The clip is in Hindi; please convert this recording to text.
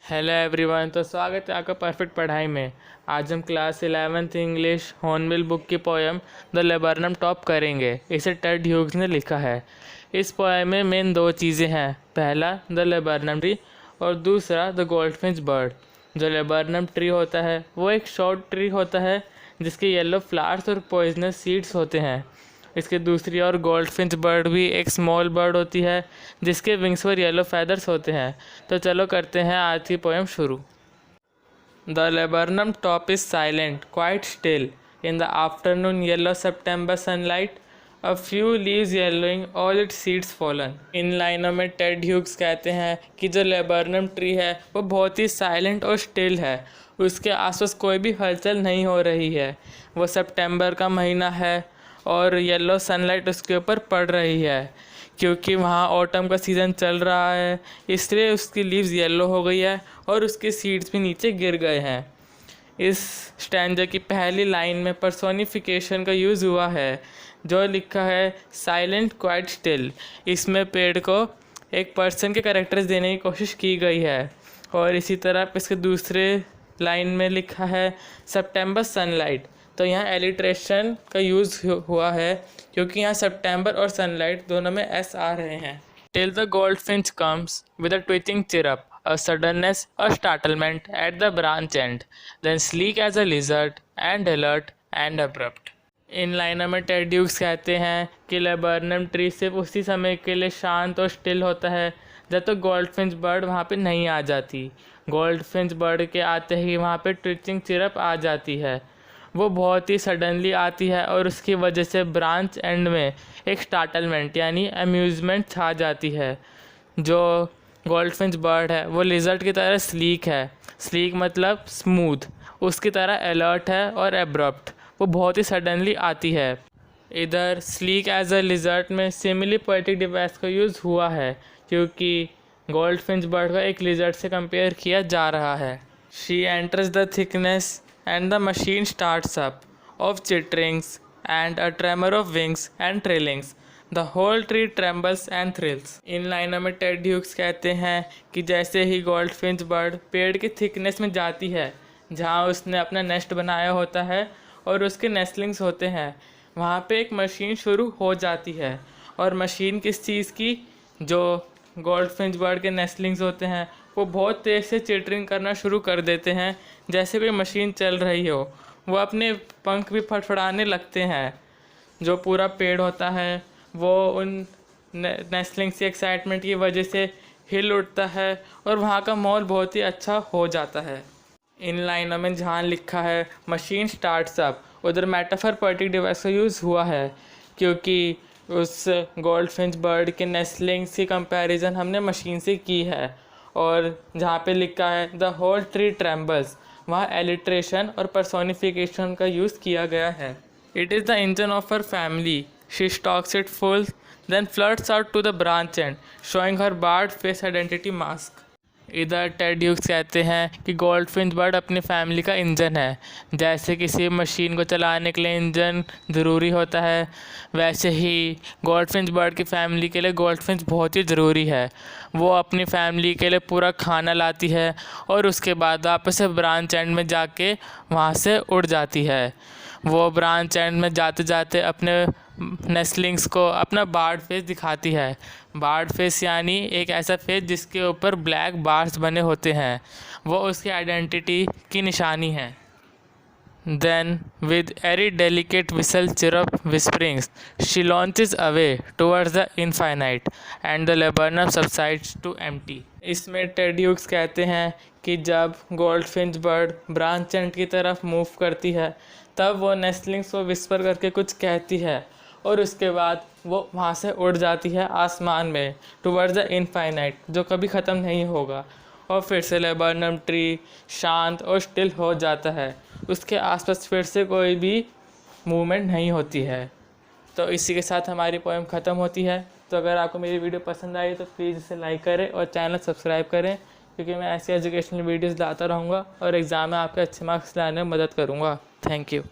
Hello everyone. तो स्वागत है आपका परफेक्ट पढ़ाई में। आज हम class 11th English hornbill book की पोएम द लेबरनम टॉप करेंगे। इसे टेड ह्यूग्स ने लिखा है। इस पोएम में मेन दो चीज़ें हैं, पहला द लेबरनम ट्री और दूसरा द गोल्डफिंच बर्ड। जो लेबरनम ट्री होता है वो एक शॉर्ट ट्री होता है जिसके येलो फ्लावर्स और पॉइजनस सीड्स होते हैं। इसके दूसरी ओर गोल्डफिंच बर्ड भी एक स्मॉल बर्ड होती है जिसके विंग्स पर येलो फैदर्स होते हैं। तो चलो करते हैं आज की पोएम शुरू। The laburnum top is silent, quite still in the afternoon yellow September sunlight, a few leaves yellowing, all its seeds fallen. इन लाइनों में टेड ह्यूग्स कहते हैं कि जो लेबरनम ट्री है वो बहुत ही साइलेंट और स्टिल है। उसके आसपास कोई भी हलचल नहीं हो रही है। वो सितंबर का महीना है और येलो सनलाइट उसके ऊपर पड़ रही है क्योंकि वहाँ ऑटम का सीज़न चल रहा है, इसलिए उसकी लीव्स येलो हो गई है और उसके सीड्स भी नीचे गिर गए हैं। इस स्टैंजा की पहली लाइन में पर्सोनिफिकेशन का यूज़ हुआ है जो लिखा है साइलेंट क्वाइट स्टिल। इसमें पेड़ को एक पर्सन के कैरेक्टर्स देने की कोशिश की गई है। और इसी तरह इसके दूसरे लाइन में लिखा है सितंबर सनलाइट। तो यहाँ एलिट्रेशन का यूज़ हुआ है क्योंकि यहाँ सितंबर और सनलाइट दोनों में एस आ रहे हैं। Till the goldfinch comes with a twitching chirrup, a suddenness, a startlement at the branch end, then sleek as a lizard and alert and abrupt। इन लाइनों में टेड ह्यूग्स कहते हैं कि लेबरनम ट्री सिर्फ उसी समय के लिए शांत और स्टिल होता है जब तक गोल्डफिंच बर्ड वहाँ पे नहीं आ जाती। गोल्डफिंच बर्ड के आते ही वहाँ पे ट्विचिंग चिरअप आ जाती है। वो बहुत ही सडनली आती है और उसकी वजह से ब्रांच एंड में एक स्टार्टलमेंट यानी अम्यूज़मेंट छा जाती है। जो गोल्डफिंच बर्ड है वो लिजर्ट की तरह स्लीक है। स्लीक मतलब स्मूथ। उसकी तरह अलर्ट है और एब्रप्ट, वो बहुत ही सडनली आती है। इधर स्लीक एज अ लिजर्ट में सिमिली पोएटिक डिवाइस का यूज़ हुआ है क्योंकि गोल्डफिंच बर्ड को एक लिजर्ट से कंपेयर किया जा रहा है। She enters the thickness and the machine starts up of chitterings and a tremor of wings and trillings. The whole tree trembles and thrills। इन लाइनों में टेड ह्यूग्स कहते हैं कि जैसे ही गोल्डफिंच बर्ड पेड़ की थिकनेस में जाती है जहाँ उसने अपना नेस्ट बनाया होता है और उसके नेस्टलिंग्स होते हैं, वहाँ पे एक मशीन शुरू हो जाती है। और मशीन किस चीज़ की? जो गोल्डफिंच बर्ड के नेस्टलिंग्स होते हैं वो बहुत तेज़ से चिटरिंग करना शुरू कर देते हैं जैसे कोई मशीन चल रही हो। वो अपने पंख भी फड़फड़ाने लगते हैं। जो पूरा पेड़ होता है वो उन नेस्टलिंग्स की एक्साइटमेंट की वजह से हिल उठता है और वहाँ का माहौल बहुत ही अच्छा हो जाता है। इन लाइनों में जहाँ लिखा है मशीन स्टार्ट्स अप, उधर मेटाफर पोएटिक डिवाइस का यूज़ हुआ है क्योंकि उस गोल्डफिंच बर्ड के नेस्टलिंग्स की कंपैरिजन हमने मशीन से की है। और जहाँ पे लिखा है द होल ट्री ट्रेम्बल्स, वहाँ एलिट्रेशन और पर्सोनिफिकेशन का यूज़ किया गया है। It is the engine of her family, she stalks it full then flirts out to the branch and showing her bird face identity mask. इधर टेड ह्यूग्स कहते हैं कि गोल्डफिंच बर्ड अपनी फैमिली का इंजन है। जैसे किसी मशीन को चलाने के लिए इंजन ज़रूरी होता है, वैसे ही गोल्डफिंच बर्ड की फैमिली के लिए गोल्डफिंच बहुत ही ज़रूरी है। वो अपनी फैमिली के लिए पूरा खाना लाती है और उसके बाद वापस से ब्रांच एंड में जाके वहाँ से उड़ जाती है। वो ब्रांच एंड में जाते जाते अपने नेस्टलिंग्स को अपना बार्ड फेस दिखाती है। बार्ड फेस यानी एक ऐसा फेस जिसके ऊपर ब्लैक बार्स बने होते हैं, वो उसकी आइडेंटिटी की निशानी है। Then with airy delicate whistle chirrup whisperings she launches away towards the infinite and the laburnum subsides to empty। इसमें टेड ह्यूग्स कहते हैं कि जब गोल्डफिंच बर्ड ब्रांच एंड की तरफ मूव करती है तब वो नेस्टलिंग्स को विस्पर करके कुछ कहती है और उसके बाद वो वहाँ से उड़ जाती है आसमान में टुवर्ड्स द इनफाइनाइट, जो कभी ख़त्म नहीं होगा। और फिर से लेबरनम ट्री शांत और स्टिल हो जाता है, उसके आसपास फिर से कोई भी मूवमेंट नहीं होती है। तो इसी के साथ हमारी पोएम ख़त्म होती है। तो अगर आपको मेरी वीडियो पसंद आई तो प्लीज़ इसे लाइक करें और चैनल सब्सक्राइब करें क्योंकि मैं ऐसी एजुकेशनल वीडियोज़ लाता रहूँगा और एग्ज़ाम में आपके अच्छे मार्क्स लाने में मदद करूँगा। Thank you.